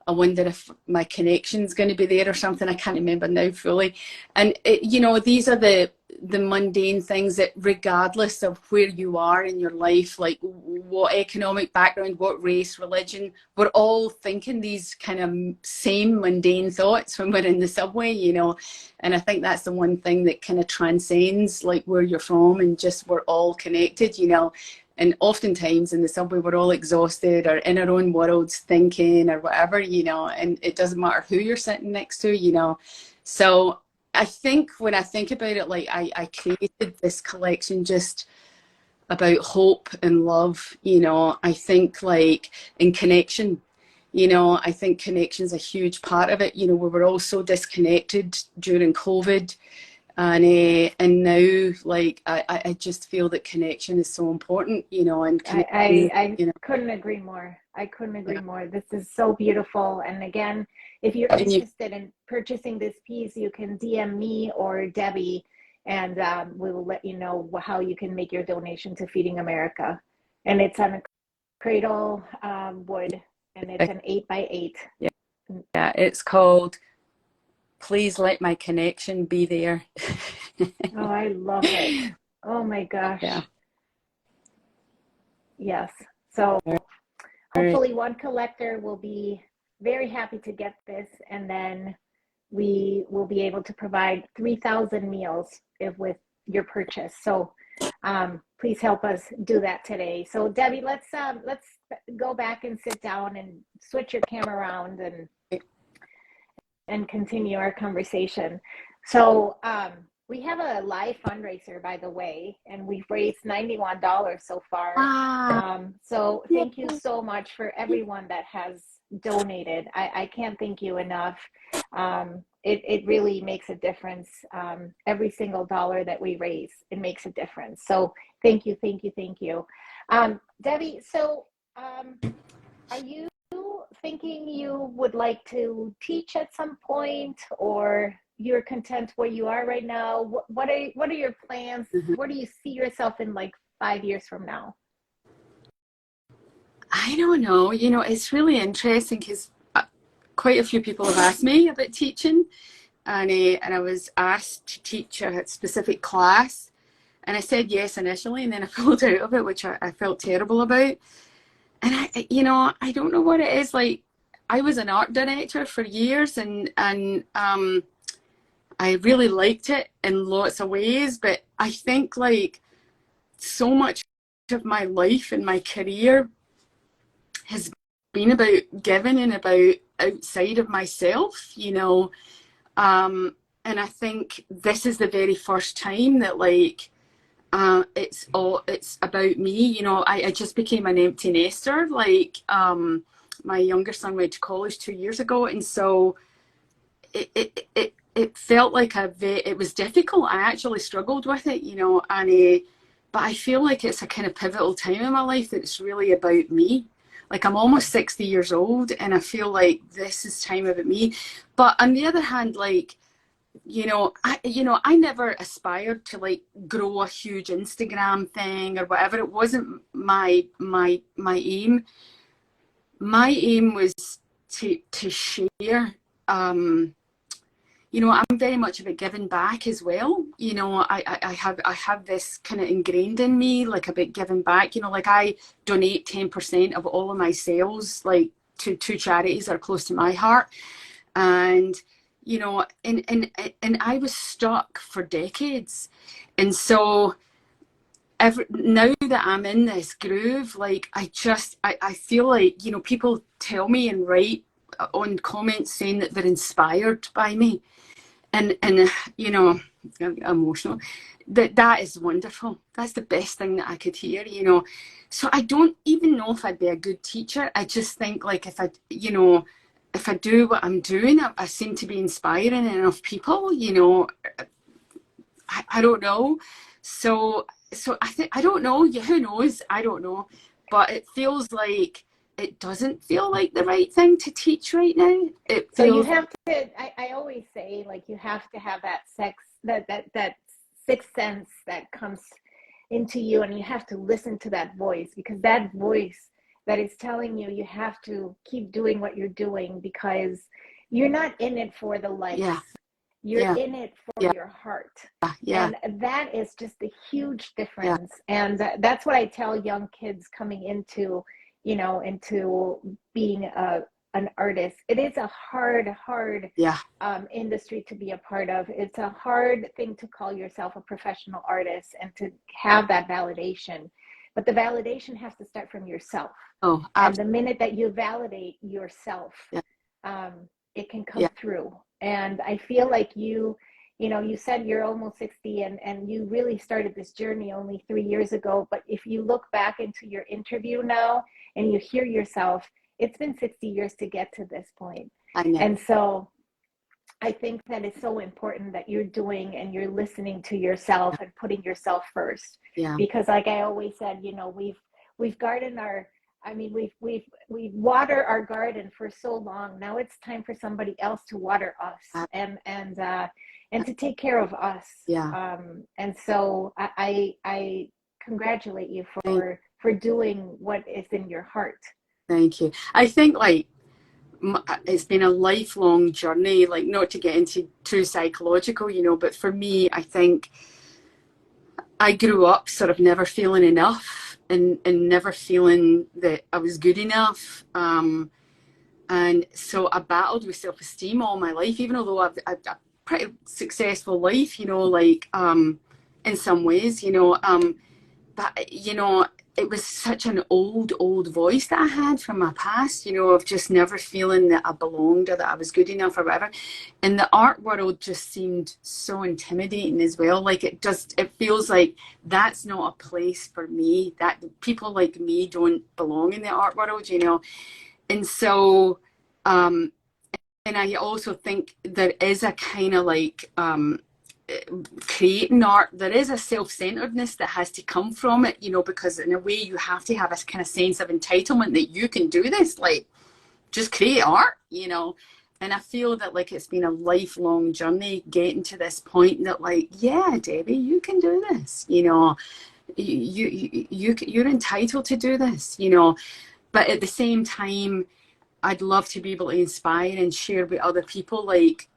I wonder if my connection's going to be there or something. I can't remember now fully. And you know, these are the mundane things that, regardless of where you are in your life, like what economic background, what race, religion, we're all thinking these kind of same mundane thoughts when we're in the subway, you know. And I think that's the one thing that kind of transcends like where you're from, and just we're all connected, you know. And oftentimes in the subway, we're all exhausted or in our own worlds thinking or whatever, you know, and it doesn't matter who you're sitting next to, you know. So I think when I think about it, like I created this collection just about hope and love, you know. I think like in connection, you know, I think connection is a huge part of it. You know, we were all so disconnected during COVID. And now, like, I just feel that connection is so important, you know, and connection,
I
you know,
couldn't agree more. I couldn't agree
yeah.
more. This is so beautiful. And again, if you're
And you,
interested in purchasing this piece, you can DM me or Debbie, and we will let you know how you can make your donation to Feeding America. And it's on a cradle wood, and it's an 8x8.
yeah, yeah, it's called Please Let My Connection Be There.
Oh, I love it. Oh my
Yeah.
gosh. Yes. So
All right.
hopefully one collector will be very happy to get this, and then we will be able to provide 3,000 meals with your purchase. So please help us do that today. So Debbie, let's go back and sit down and switch your camera around and continue our conversation. So we have a live fundraiser, by the way, and we've raised $91 so far. So
Yeah.
thank you so much for everyone that has donated. I can't thank you enough. It really makes a difference. Every single dollar that we raise, it makes a difference. So thank you, thank you, thank you. Debbie, so are you thinking you would like to teach at some point, or you're content where you are right now? What are your plans?
Mhm.
Where do you see yourself in like 5 years from now?
I don't know. You know, it's really interesting because quite a few people have asked me about teaching, and I was asked to teach a specific class, and I said yes initially, and then I pulled out of it, which I felt terrible about. And you know, I don't know what it is. Like, I was an art director for years, and I really liked it in lots of ways, but I think like so much of my life and my career has been about giving and about outside of myself, you know. And I think this is the very first time that like it's about me, you know. I just became an empty nester, like my younger son went to college 2 years ago, and so it felt like it was difficult. I actually struggled with it, you know, and but I feel like it's a kind of pivotal time in my life that's really about me. Like I'm almost 60 years old, and I feel like this is time about me. But on the other hand, like, I never aspired to like grow a huge Instagram thing or whatever. It wasn't my aim. My aim was to share. I'm very much about giving back as well. I have this kind of ingrained in me, like about giving back. Like I donate 10% of all of my sales, like to charities that are close to my heart. And and I was stuck for decades, and so now that I'm in this groove, like I feel like people tell me and write on comments saying that they're inspired by me, and I'm emotional. That is wonderful. That's the best thing that I could hear. So I don't even know if I'd be a good teacher. I just think like if I do what I'm doing, I seem to be inspiring enough people, I don't know. So I think, I don't know, who knows? I don't know. But it feels like, it doesn't feel like the right thing to teach right now. It
So you
feels,
have to, I always say, like, you have to have that sixth sense that comes into you, and you have to listen to that voice, because that voice that is telling you you have to keep doing what you're doing, because you're not in it for the likes.
yeah,
You're
yeah,
in it for
yeah,
your heart.
yeah,
And that is just a huge
yeah,
difference. And that's what I tell young kids coming into, into being an artist. It is a hard
yeah,
industry to be a part of. It's a hard thing to call yourself a professional artist and to have that validation. But the validation has to start from yourself.
oh,
And the minute that you validate yourself,
yeah,
it can come
yeah,
through. And I feel like you said you're almost 60, and you really started this journey only 3 years ago. But if you look back into your interview now and you hear yourself, it's been 60 years to get to this point.
I know,
And so I think that it's so important that you're doing and you're listening to yourself and putting yourself first.
yeah,
Because like I always said, we've gardened we've watered our garden for so long. Now it's time for somebody else to water us,
uh,
and to take care of us.
yeah,
And so I congratulate you for doing what is in your heart.
thank you. I think like it's been a lifelong journey, like not to get into too psychological, but for me, I think I grew up sort of never feeling enough, and never feeling that I was good enough. And so I battled with self-esteem all my life, even although I've got a pretty successful life, in some ways, but it was such an old voice that I had from my past, of just never feeling that I belonged or that I was good enough or whatever. And the art world just seemed so intimidating as well. Like it feels like that's not a place for me, that people like me don't belong in the art world, And so, and I also think there is a kind of like, creating art, there is a self-centeredness that has to come from it, because in a way you have to have this kind of sense of entitlement that you can do this, like just create art, and I feel that like it's been a lifelong journey getting to this point that like, yeah, Debbie, you can do this, you're entitled to do this, but at the same time I'd love to be able to inspire and share with other people, like,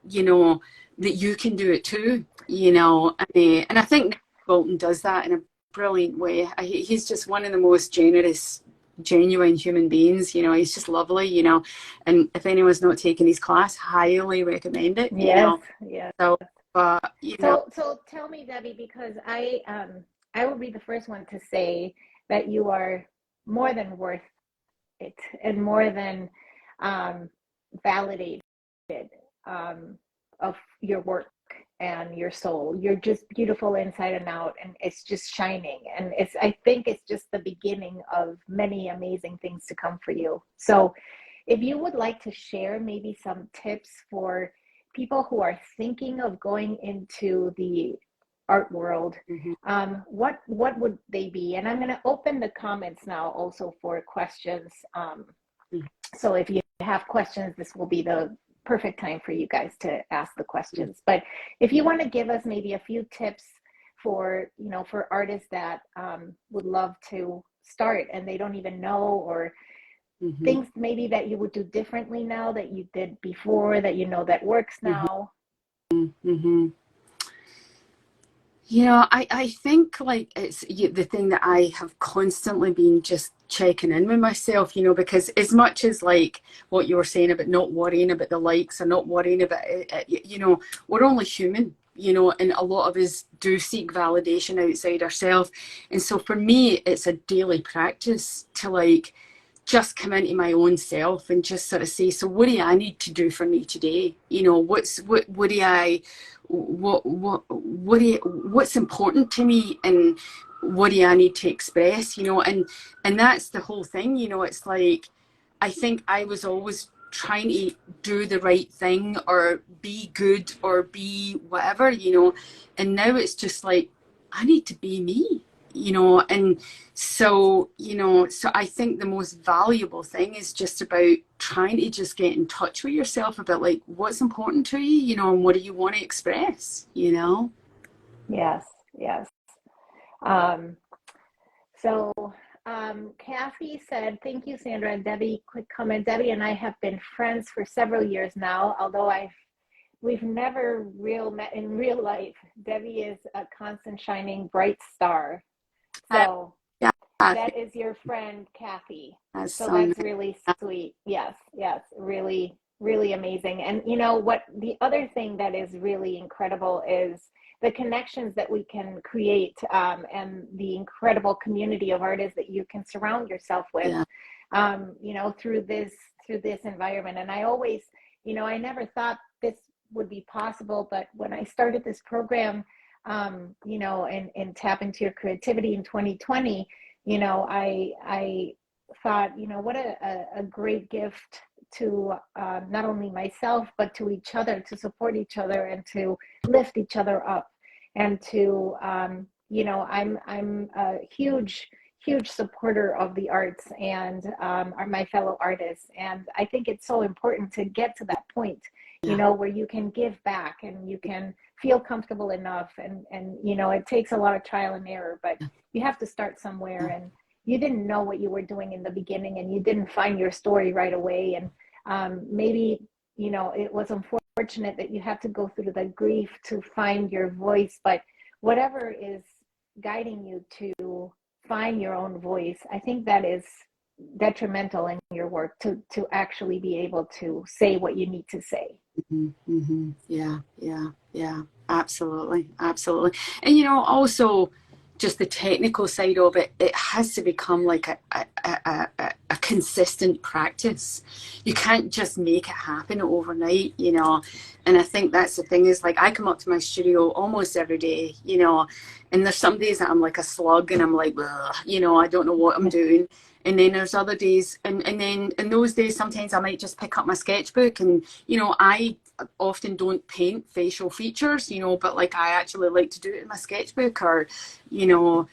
that you can do it too, and I think Nick Bolton does that in a brilliant way. He's just one of the most generous, genuine human beings. He's just lovely, and if anyone's not taken his class, highly recommend it.
Yes, yes.
So,
So tell me, Debbie, because I will be the first one to say that you are more than worth it, and more than validated of your work and your soul. You're just beautiful inside and out, and it's just shining. And I think it's just the beginning of many amazing things to come for you. So if you would like to share maybe some tips for people who are thinking of going into the art world, what would they be? And I'm going to open the comments now also for questions. So if you have questions, this will be the perfect time for you guys to ask the questions. But if you want to give us maybe a few tips for, you know, for artists that would love to start and they don't even know, or things maybe that you would do differently now that you did before, that you know that works now.
You know, I think like it's the thing that I have constantly been just checking in with myself, you know, because as much as like what you were saying about not worrying about the likes or not worrying about it, you know, we're only human, you know, and a lot of us do seek validation outside ourselves. And so for me, it's a daily practice to like just come into my own self and just sort of say, so what do I need to do for me today? You know, what's important to me, and what do I need to express, you know, and that's the whole thing, you know. It's like, I think I was always trying to do the right thing or be good or be whatever, you know, and now it's just like, I need to be me, you know. And so, you know, so I think the most valuable thing is just about trying to just get in touch with yourself about like what's important to you, you know, and what do you want to express, you know.
Yes. Kathy said, thank you, Sandra and Debbie. Quick comment. Debbie and I have been friends for several years now, although we've never met in real life. Debbie is a constant shining bright star. So
Yeah,
that is your friend, Kathy. So that's really sweet. Yes, really, really amazing. And you know what, the other thing that is really incredible is the connections that we can create, and the incredible community of artists that you can surround yourself with, you know, through this environment. And I always, you know, I never thought this would be possible, but when I started this program, you know, and Tap Into Your Creativity in 2020, you know, I thought, you know, what a great gift to not only myself, but to each other, to support each other and to lift each other up. And to, you know, I'm a huge supporter of the arts and my fellow artists. And I think it's so important to get to that point, you know, where you can give back and you can feel comfortable enough. And, you know, it takes a lot of trial and error, but you have to start somewhere. And you didn't know what you were doing in the beginning, and you didn't find your story right away. And maybe, you know, it was unfortunate that you had to go through the grief to find your voice, but whatever is guiding you to find your own voice, I think that is detrimental in your work to actually be able to say what you need to say.
Yeah, absolutely. And you know, also just the technical side of it, it has to become like a consistent practice. You can't just make it happen overnight, you know. And I think that's the thing, is like, I come up to my studio almost every day, you know, and there's some days that I'm like a slug and I'm like, you know, I don't know what I'm doing. And then there's other days, and then in those days, sometimes I might just pick up my sketchbook, and, you know, I often don't paint facial features, you know, but like I actually like to do it in my sketchbook, or, you know,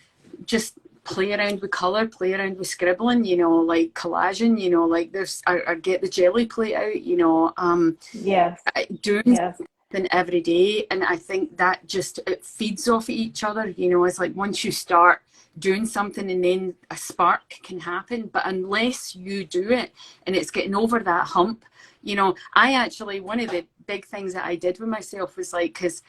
just play around with color, play around with scribbling, you know, like collaging, you know, like I get the jelly plate out, you know, doing something every day. And I think that just, it feeds off each other, you know. It's like once you start doing something, and then a spark can happen, but unless you do it and it's getting over that hump, you know. I actually, one of the big things that I did with myself was like, because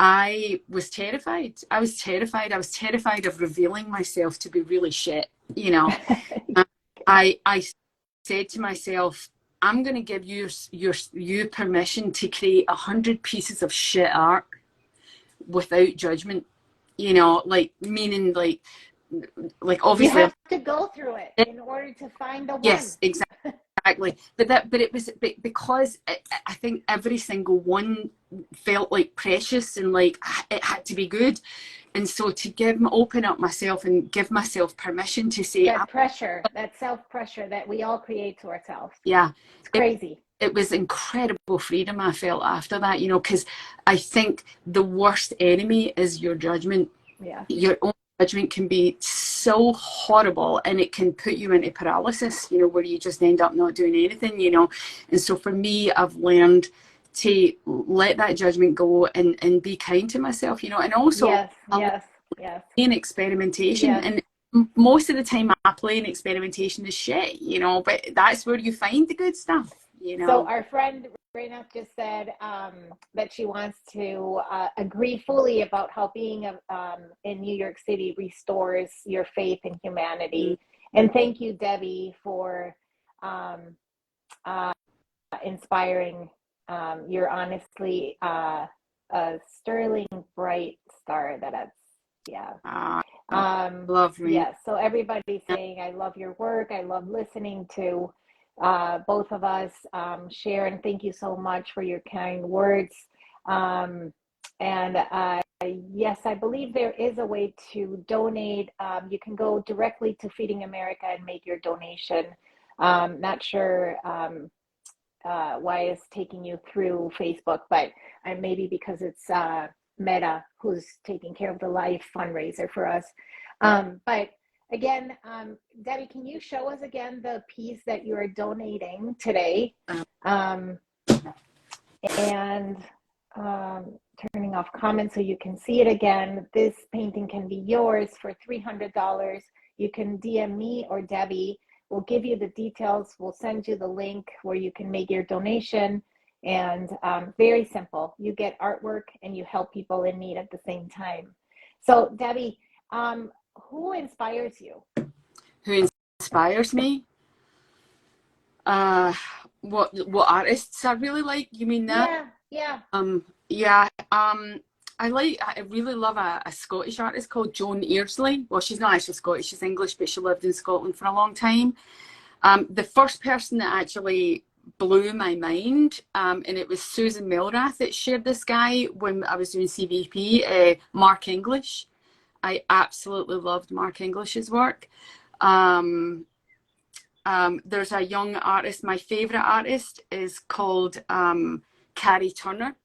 I was terrified of revealing myself to be really shit, you know. I said to myself, I'm going to give you permission to create 100 pieces of shit art without judgment, you know, like, meaning like obviously
you have to go through it in order to find the one.
Yes, exactly. exactly. But it was because I think every single one felt like precious and like it had to be good. And so to open up myself and give myself permission to say,
that pressure, that self-pressure that we all create to ourselves.
yeah,
it's crazy.
It was incredible freedom I felt after that, you know, because I think the worst enemy is your judgment.
Yeah.
Your own judgment can be so horrible and it can put you into paralysis, you know, where you just end up not doing anything, you know. And so for me, I've learned to let that judgment go and be kind to myself, you know, and also
yes
in experimentation.
yes
And most of the time I play in experimentation is shit, you know, but that's where you find the good stuff, you know.
So our friend Raina just said that she wants to agree fully about how being in New York City restores your faith in humanity. And thank you, Debbie, for inspiring. You're honestly a sterling bright star.
Love me.
Yes. So everybody's saying, I love your work. I love listening to both of us share, and thank you so much for your kind words. And yes, I believe there is a way to donate. You can go directly to Feeding America and make your donation. Not sure why it's taking you through Facebook, but maybe because it's Meta who's taking care of the live fundraiser for us. But again, Debbie, can you show us again the piece that you are donating today? And turning off comments so you can see it again. This painting can be yours for $300. You can DM me or Debbie. We'll give you the details. We'll send you the link where you can make your donation. And very simple. You get artwork and you help people in need at the same time. So Debbie, who inspires you?
Who inspires me? What artists I really like? You mean that?
Yeah.
I really love a Scottish artist called Joan Earsley. Well, she's not actually Scottish, she's English, but she lived in Scotland for a long time. The first person that actually blew my mind, and it was Susan Milrath that shared this guy when I was doing CVP, Mark English. I absolutely loved Mark English's work. There's a young artist, my favorite artist is called Carrie Turner.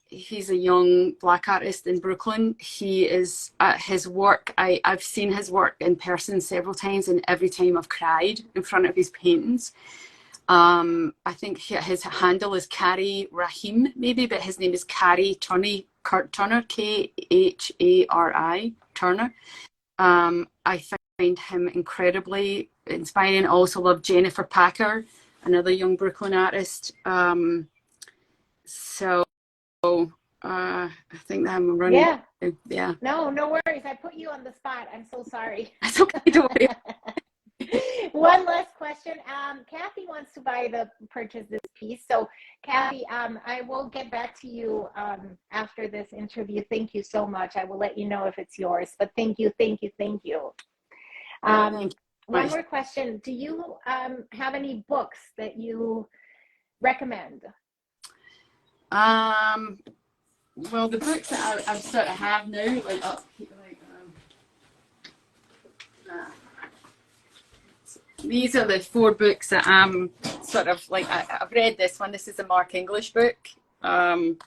He's a young Black artist in Brooklyn. He is his work. I've seen his work in person several times, and every time I've cried in front of his paintings. I think his handle is Carrie Rahim, maybe, but his name is Carrie Turner, Khari Turner. I find him incredibly inspiring. I also love Jennifer Packer, another young Brooklyn artist. So I think that I'm running. Yeah.
No worries. I put you on the spot. I'm so sorry.
That's okay. Don't worry.
One last question. Kathy wants to purchase this piece. So Kathy, I will get back to you after this interview. Thank you so much. I will let you know if it's yours, but thank you. One more question. Do you have any books that you recommend?
Well, the books that I sort of have now, these are the 4 books that I'm sort of like, I've read this one. This is a Mark English book. And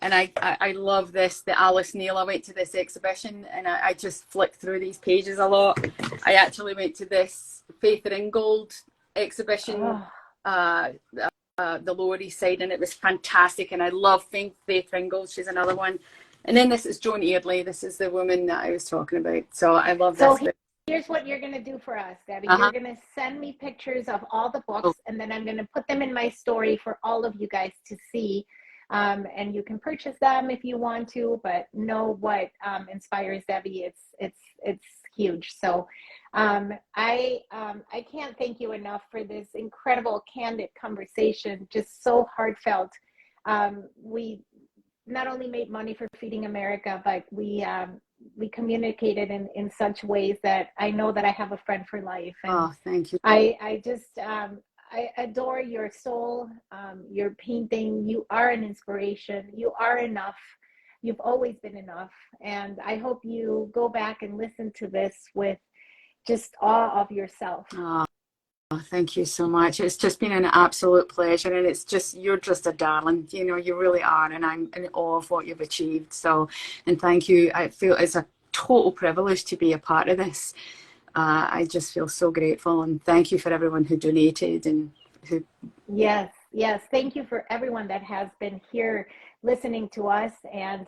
I love this, the Alice Neal. I went to this exhibition and I just flicked through these pages a lot. I actually went to this Faith Ringgold exhibition, the Lower East Side, and it was fantastic. And I love Faith Ringgold. She's another one. And then this is Joan Earsley. This is the woman that I was talking about. So I love this book.
Here's what you're going to do for us, Debbie. You're going to send me pictures of all the books, and then I'm going to put them in my story for all of you guys to see. And you can purchase them if you want to, but know what inspires Debbie. It's huge. So I can't thank you enough for this incredible, candid conversation, just so heartfelt. We not only made money for Feeding America, but we we communicated in such ways that I know that I have a friend for life. And
Oh, thank you.
I just, I adore your soul, your painting. You are an inspiration. You are enough. You've always been enough. And I hope you go back and listen to this with just awe of yourself.
Oh, thank you so much. It's just been an absolute pleasure, and it's just, you're just a darling, you know, you really are, and I'm in awe of what you've achieved. So, and thank you. I feel it's a total privilege to be a part of this. I just feel so grateful, and thank you for everyone who donated and who.
Yes, yes. Thank you for everyone that has been here listening to us. And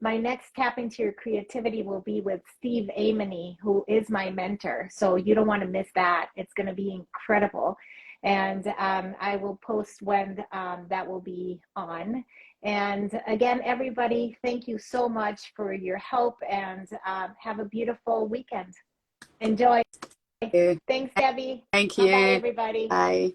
my next Tap into Your Creativity will be with Steve Amony, who is my mentor. So you don't want to miss that. It's going to be incredible. And I will post when that will be on. And again, everybody, thank you so much for your help, and have a beautiful weekend. Enjoy. Thanks, Debbie.
Thank
Bye-bye,
you.
everybody.
Bye.